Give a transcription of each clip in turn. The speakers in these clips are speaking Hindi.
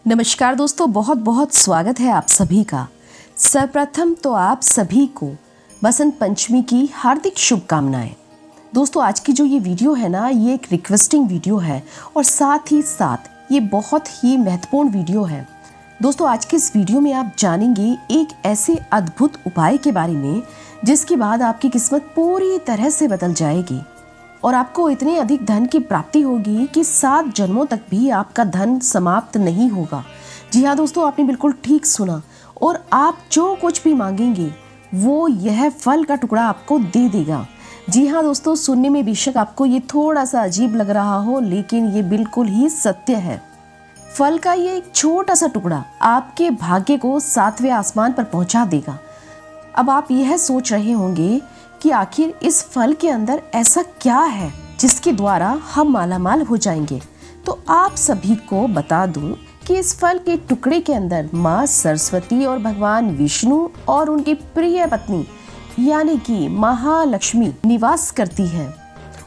नमस्कार दोस्तों, बहुत बहुत स्वागत है आप सभी का। सर्वप्रथम तो आप सभी को बसंत पंचमी की हार्दिक शुभकामनाएं। दोस्तों, आज की जो ये वीडियो है ना, ये एक रिक्वेस्टिंग वीडियो है और साथ ही साथ ये बहुत ही महत्वपूर्ण वीडियो है। दोस्तों, आज के इस वीडियो में आप जानेंगे एक ऐसे अद्भुत उपाय के बारे में जिसके बाद आपकी किस्मत पूरी तरह से बदल जाएगी और आपको इतने अधिक धन की प्राप्ति होगी कि 7 जन्मों तक भी आपका धन समाप्त नहीं होगा। जी हाँ दोस्तों, आपने बिल्कुल ठीक सुना। और आप जो कुछ भी मांगेंगे वो यह फल का टुकड़ा आपको दे देगा। जी हाँ दोस्तों, सुनने में बेशक आपको ये थोड़ा सा अजीब लग रहा हो, लेकिन ये बिल्कुल ही सत्य है। फल का ये एक छोटा सा टुकड़ा आपके भाग्य को 7वें आसमान पर पहुंचा देगा। अब आप यह सोच रहे होंगे कि आखिर इस फल के अंदर ऐसा क्या है जिसके द्वारा हम मालामाल हो जाएंगे। तो आप सभी को बता दूं कि इस फल के टुकड़े के अंदर माँ सरस्वती और भगवान विष्णु और उनकी प्रिय पत्नी यानी कि महालक्ष्मी निवास करती है।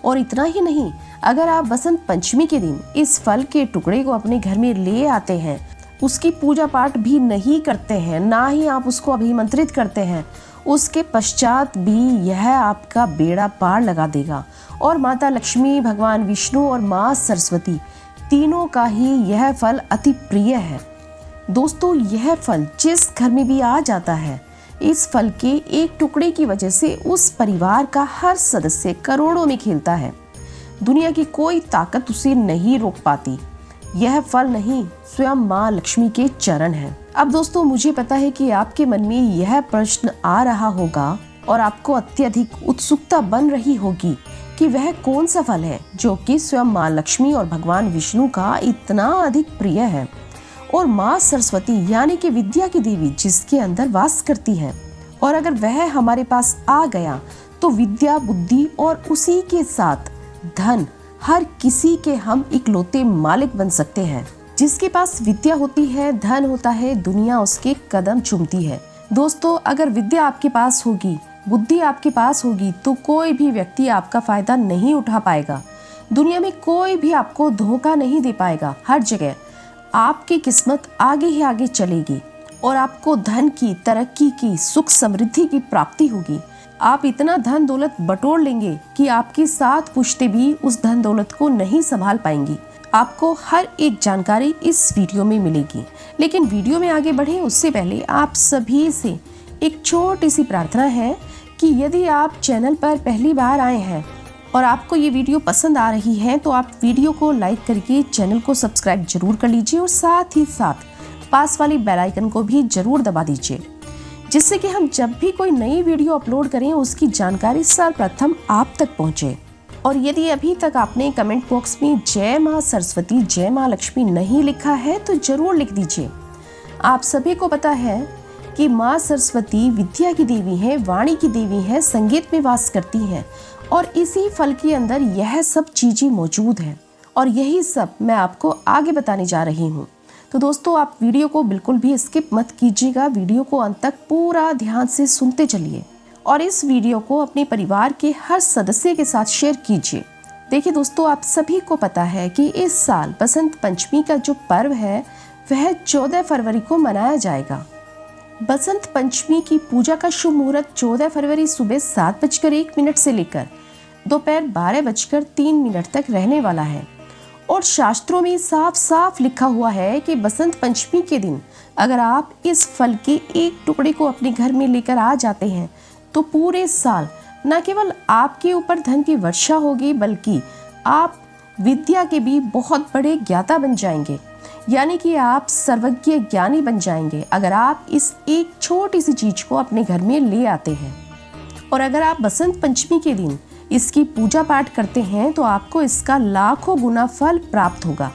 और इतना ही नहीं, अगर आप बसंत पंचमी के दिन इस फल के टुकड़े को अपने घर में ले आते हैं, उसकी पूजा पाठ भी नहीं करते हैं, ना ही आप उसको अभिमंत्रित करते हैं, उसके पश्चात भी यह आपका बेड़ा पार लगा देगा। और माता लक्ष्मी, भगवान विष्णु और माँ सरस्वती तीनों का ही यह फल अति प्रिय है। दोस्तों, यह फल जिस घर में भी आ जाता है, इस फल के एक टुकड़े की वजह से उस परिवार का हर सदस्य करोड़ों में खेलता है। दुनिया की कोई ताकत उसे नहीं रोक पाती। यह फल नहीं, स्वयं माँ लक्ष्मी के चरण है। अब दोस्तों, मुझे पता है कि आपके मन में यह प्रश्न आ रहा होगा और आपको अत्यधिक उत्सुकता बन रही होगी कि वह कौन सा फल है जो कि स्वयं माँ लक्ष्मी और भगवान विष्णु का इतना अधिक प्रिय है और माँ सरस्वती यानी कि विद्या की देवी जिसके अंदर वास करती है। और अगर वह हमारे पास आ गया तो विद्या, बुद्धि और उसी के साथ धन, हर किसी के हम इकलौते मालिक बन सकते हैं। जिसके पास विद्या होती है, धन होता है, दुनिया उसके कदम चूमती है। दोस्तों, अगर विद्या आपके पास होगी, बुद्धि आपके पास होगी, तो कोई भी व्यक्ति आपका फायदा नहीं उठा पाएगा। दुनिया में कोई भी आपको धोखा नहीं दे पाएगा। हर जगह आपकी किस्मत आगे ही आगे चलेगी और आपको धन की, तरक्की की, सुख समृद्धि की प्राप्ति होगी। आप इतना धन दौलत बटोर लेंगे कि आपकी 7 पुश्तें भी उस धन दौलत को नहीं संभाल पाएंगी। आपको हर एक जानकारी इस वीडियो में मिलेगी। लेकिन वीडियो में आगे बढ़े उससे पहले आप सभी से एक छोटी सी प्रार्थना है कि यदि आप चैनल पर पहली बार आए हैं और आपको ये वीडियो पसंद आ रही है तो आप वीडियो को लाइक करके चैनल को सब्सक्राइब जरूर कर लीजिए और साथ ही साथ पास वाली बेल आइकन को भी जरूर दबा दीजिए, जिससे कि हम जब भी कोई नई वीडियो अपलोड करें उसकी जानकारी सर्वप्रथम आप तक पहुंचे। और यदि अभी तक आपने कमेंट बॉक्स में जय माँ सरस्वती, जय माँ लक्ष्मी नहीं लिखा है तो जरूर लिख दीजिए। आप सभी को पता है कि माँ सरस्वती विद्या की देवी है, वाणी की देवी है, संगीत में वास करती है और इसी फल के अंदर यह सब चीजें मौजूद है और यही सब मैं आपको आगे बताने जा रही हूँ। तो दोस्तों, आप वीडियो को बिल्कुल भी स्किप मत कीजिएगा, वीडियो को अंत तक पूरा ध्यान से सुनते चलिए और इस वीडियो को अपने परिवार के हर सदस्य के साथ शेयर कीजिए। देखिए दोस्तों, आप सभी को पता है कि इस साल बसंत पंचमी का जो पर्व है वह 14 फरवरी को मनाया जाएगा। बसंत पंचमी की पूजा का शुभ मुहूर्त 14 फरवरी सुबह 7:01 से लेकर दोपहर 12:03 तक रहने वाला है। और शास्त्रों में साफ साफ लिखा हुआ है कि बसंत पंचमी के दिन अगर आप इस फल के एक टुकड़े को अपने घर में लेकर आ जाते हैं तो पूरे साल न केवल आपके ऊपर धन की वर्षा होगी, बल्कि आप विद्या के भी बहुत बड़े ज्ञाता बन जाएंगे, यानी कि आप सर्वज्ञ ज्ञानी बन जाएंगे अगर आप इस एक छोटी सी चीज को अपने घर में ले आते हैं। और अगर आप बसंत पंचमी के दिन इसकी पूजा पाठ करते हैं तो आपको इसका लाखों गुना फल प्राप्त होगा।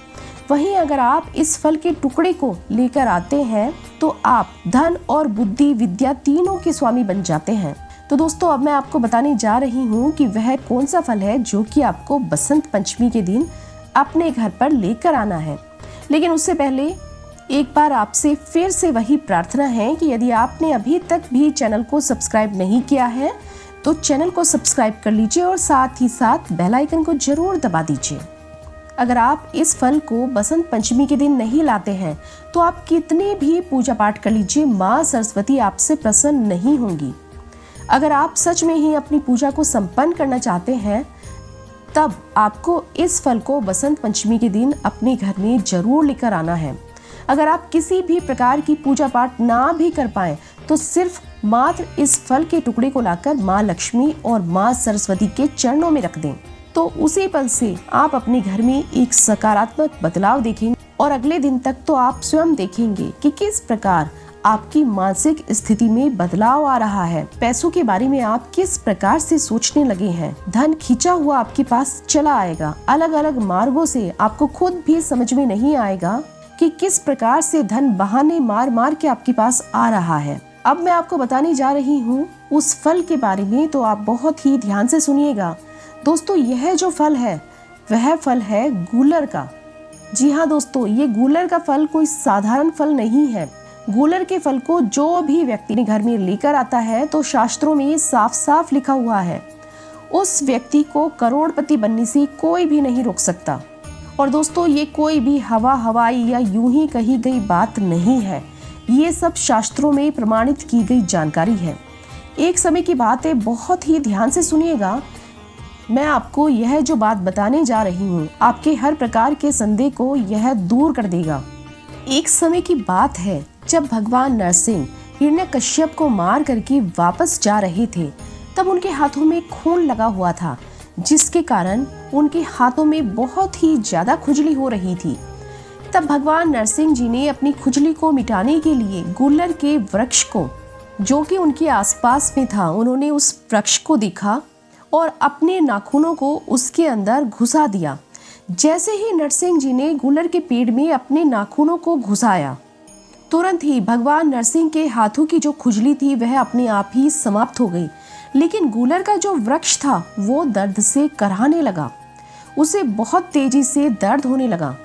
वहीं अगर आप इस फल के टुकड़े को लेकर आते हैं तो आप धन और बुद्धि, विद्या तीनों के स्वामी बन जाते हैं। तो दोस्तों, अब मैं आपको बताने जा रही हूँ कि वह कौन सा फल है जो कि आपको बसंत पंचमी के दिन अपने घर पर लेकर आना है। लेकिन उससे पहले एक बार आपसे फिर से वही प्रार्थना है कि यदि आपने अभी तक भी चैनल को सब्सक्राइब नहीं किया है तो चैनल को सब्सक्राइब कर लीजिए और साथ ही साथ बेल आइकन को जरूर दबा दीजिए। अगर आप इस फल को बसंत पंचमी के दिन नहीं लाते हैं तो आप कितने भी पूजा पाठ कर लीजिए, माँ सरस्वती आपसे प्रसन्न नहीं होंगी। अगर आप सच में ही अपनी पूजा को संपन्न करना चाहते हैं तब आपको इस फल को बसंत पंचमी के दिन अपने घर में जरूर लेकर आना है। अगर आप किसी भी प्रकार की पूजा पाठ ना भी कर पाए तो सिर्फ मात्र इस फल के टुकड़े को लाकर माँ लक्ष्मी और माँ सरस्वती के चरणों में रख दें, तो उसी पल से आप अपने घर में एक सकारात्मक बदलाव देखेंगे और अगले दिन तक तो आप स्वयं देखेंगे कि किस प्रकार आपकी मानसिक स्थिति में बदलाव आ रहा है। पैसों के बारे में आप किस प्रकार से सोचने लगे हैं, धन खींचा हुआ आपके पास चला आएगा। अलग अलग मार्गों से आपको खुद भी समझ में नहीं आएगा कि किस प्रकार से धन बहाने मार मार के आपके पास आ रहा है। अब मैं आपको बताने जा रही हूँ उस फल के बारे में, तो आप बहुत ही ध्यान से सुनिएगा। दोस्तों, यह जो फल है वह फल है गूलर का। जी हाँ दोस्तों, ये गूलर का फल कोई साधारण फल नहीं है। गूलर के फल को जो भी व्यक्ति अपने घर में लेकर आता है तो शास्त्रों में साफ साफ लिखा हुआ है, उस व्यक्ति को करोड़पति बनने से कोई भी नहीं रोक सकता। और दोस्तों, ये कोई भी हवाई या यूं ही कही गई बात नहीं है, ये सब शास्त्रों में प्रमाणित की गई जानकारी है। एक समय की बात है, बहुत ही ध्यान से सुनिएगा। मैं आपको यह जो बात बताने जा रही हूँ आपके हर प्रकार के संदेह को यह दूर कर देगा। एक समय की बात है जब भगवान नरसिंह हिरण्यकश्यप को मार करके वापस जा रहे थे, तब उनके हाथों में खून लगा हुआ था, जिसके कारण उनके हाथों में बहुत ही ज्यादा खुजली हो रही थी। तब भगवान नरसिंह जी ने अपनी खुजली को मिटाने के लिए गूलर के वृक्ष को, जो कि उनके आसपास में था, उन्होंने उस वृक्ष को देखा और अपने नाखूनों को उसके अंदर घुसा दिया। जैसे ही नरसिंह जी ने गूलर के पेड़ में अपने नाखूनों को घुसाया, तुरंत ही भगवान नरसिंह के हाथों की जो खुजली थी वह अपने आप ही समाप्त हो गई। लेकिन गूलर का जो वृक्ष था वो दर्द से कराहने लगा, उसे बहुत तेजी से दर्द होने लगा।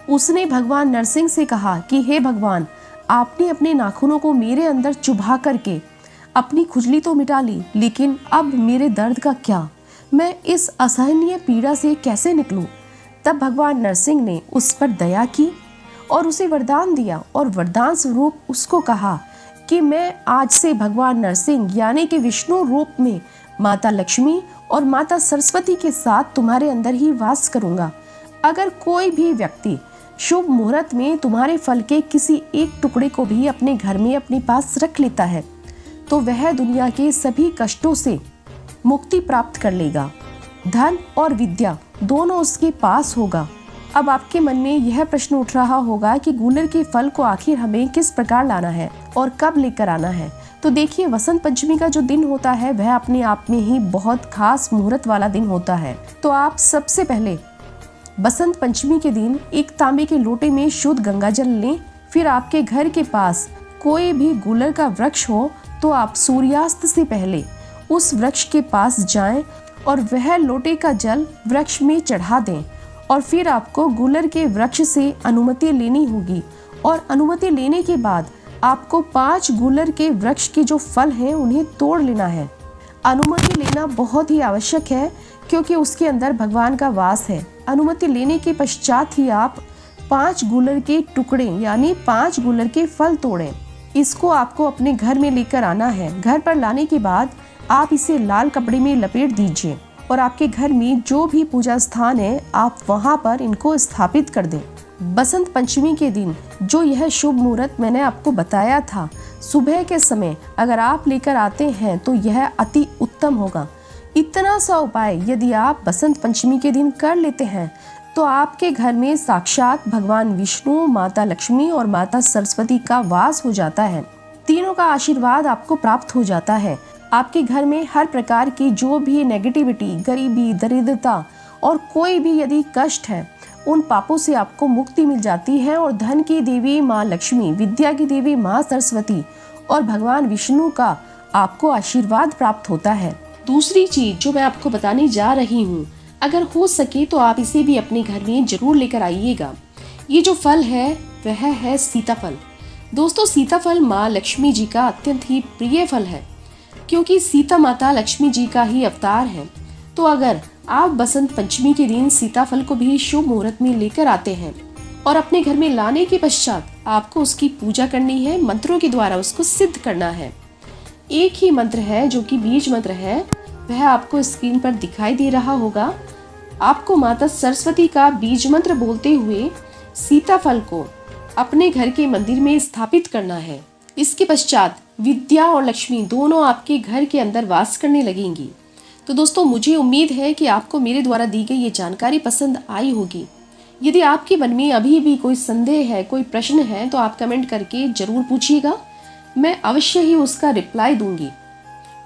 उसने भगवान नरसिंह से कहा कि हे भगवान, आपने अपने नाखूनों को मेरे अंदर चुभा करके अपनी खुजली तो मिटा ली, लेकिन अब मेरे दर्द का क्या, मैं इस असहनीय पीड़ा से कैसे निकलूं? तब भगवान नरसिंह ने उस पर दया की और उसे वरदान दिया और वरदान स्वरूप उसको कहा कि मैं आज से भगवान नरसिंह यानी कि विष्णु रूप में माता लक्ष्मी और माता सरस्वती के साथ तुम्हारे अंदर ही वास करूंगा। अगर कोई भी व्यक्ति शुभ मुहूर्त में तुम्हारे फल के किसी एक टुकड़े को भी अपने घर में अपने पास रख लेता है तो वह दुनिया के सभी कष्टों से मुक्ति प्राप्त कर लेगा। धन और विद्या दोनों उसके पास होगा। अब आपके मन में यह प्रश्न उठ रहा होगा कि गूलर के फल को आखिर हमें किस प्रकार लाना है और कब लेकर आना है। तो देखिए, वसंत पंचमी का जो दिन होता है वह अपने आप में ही बहुत खास मुहूर्त वाला दिन होता है। तो आप सबसे पहले बसंत पंचमी के दिन एक तांबे के लोटे में शुद्ध गंगा जल लें। फिर आपके घर के पास कोई भी गूलर का वृक्ष हो तो आप सूर्यास्त से पहले उस वृक्ष के पास जाएं और वह लोटे का जल वृक्ष में चढ़ा दें। और फिर आपको गूलर के वृक्ष से अनुमति लेनी होगी और अनुमति लेने के बाद आपको 5 गूलर के वृक्ष के जो फल हैं उन्हें तोड़ लेना है। अनुमति लेना बहुत ही आवश्यक है क्योंकि उसके अंदर भगवान का वास है। अनुमति लेने के पश्चात ही आप 5 गूलर के टुकड़े यानी 5 गूलर के फल तोड़ें। इसको आपको अपने घर में लेकर आना है। घर पर लाने के बाद आप इसे लाल कपड़े में लपेट दीजिए और आपके घर में जो भी पूजा स्थान है आप वहां पर इनको स्थापित कर दें। बसंत पंचमी के दिन जो यह शुभ मुहूर्त मैंने आपको बताया था, सुबह के समय अगर आप लेकर आते हैं तो यह अति उत्तम होगा। इतना सा उपाय यदि आप बसंत पंचमी के दिन कर लेते हैं तो आपके घर में साक्षात भगवान विष्णु, माता लक्ष्मी और माता सरस्वती का वास हो जाता है। तीनों का आशीर्वाद आपको प्राप्त हो जाता है। आपके घर में हर प्रकार की जो भी नेगेटिविटी, गरीबी, दरिद्रता और कोई भी यदि कष्ट है, उन पापों से आपको मुक्ति मिल जाती है और धन की देवी माँ लक्ष्मी, विद्या की देवी माँ सरस्वती और भगवान विष्णु का आपको आशीर्वाद प्राप्त होता है। दूसरी चीज जो मैं आपको बताने जा रही हूँ, अगर हो सके तो आप इसे भी अपने घर में जरूर लेकर आइएगा। ये जो फल है वह है सीताफल। दोस्तों, सीताफल माँ लक्ष्मी जी का अत्यंत ही प्रिय फल है क्योंकि सीता माता लक्ष्मी जी का ही अवतार है। तो अगर आप बसंत पंचमी के दिन सीताफल को भी शुभ मुहूर्त में लेकर आते हैं और अपने घर में लाने के पश्चात आपको उसकी पूजा करनी है, मंत्रों के द्वारा उसको सिद्ध करना है। एक ही मंत्र है जो कि बीज मंत्र है, वह आपको स्क्रीन पर दिखाई दे रहा होगा। आपको माता सरस्वती का बीज मंत्र बोलते हुए सीताफल को अपने घर के मंदिर में स्थापित करना है। इसके पश्चात विद्या और लक्ष्मी दोनों आपके घर के अंदर वास करने लगेंगी। तो दोस्तों, मुझे उम्मीद है कि आपको मेरे द्वारा दी गई ये जानकारी पसंद आई होगी। यदि आपके मन में अभी भी कोई संदेह है, कोई प्रश्न है, तो आप कमेंट करके जरूर पूछिएगा, मैं अवश्य ही उसका रिप्लाई दूंगी।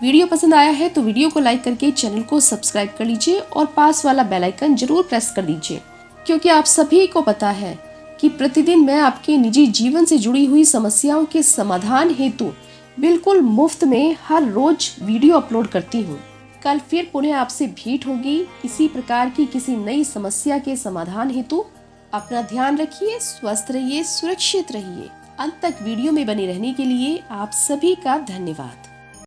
वीडियो पसंद आया है तो वीडियो को लाइक करके चैनल को सब्सक्राइब कर लीजिए और पास वाला बेल आइकन जरूर प्रेस कर दीजिए, क्योंकि आप सभी को पता है कि प्रतिदिन मैं आपके निजी जीवन से जुड़ी हुई समस्याओं के समाधान हेतु बिल्कुल मुफ्त में हर रोज वीडियो अपलोड करती हूँ। कल फिर पुनः आपसे भेंट होगी इसी प्रकार की किसी नई समस्या के समाधान हेतु। अपना ध्यान रखिए, स्वस्थ रहिए, सुरक्षित रहिए। अंत तक वीडियो में बने रहने के लिए आप सभी का धन्यवाद।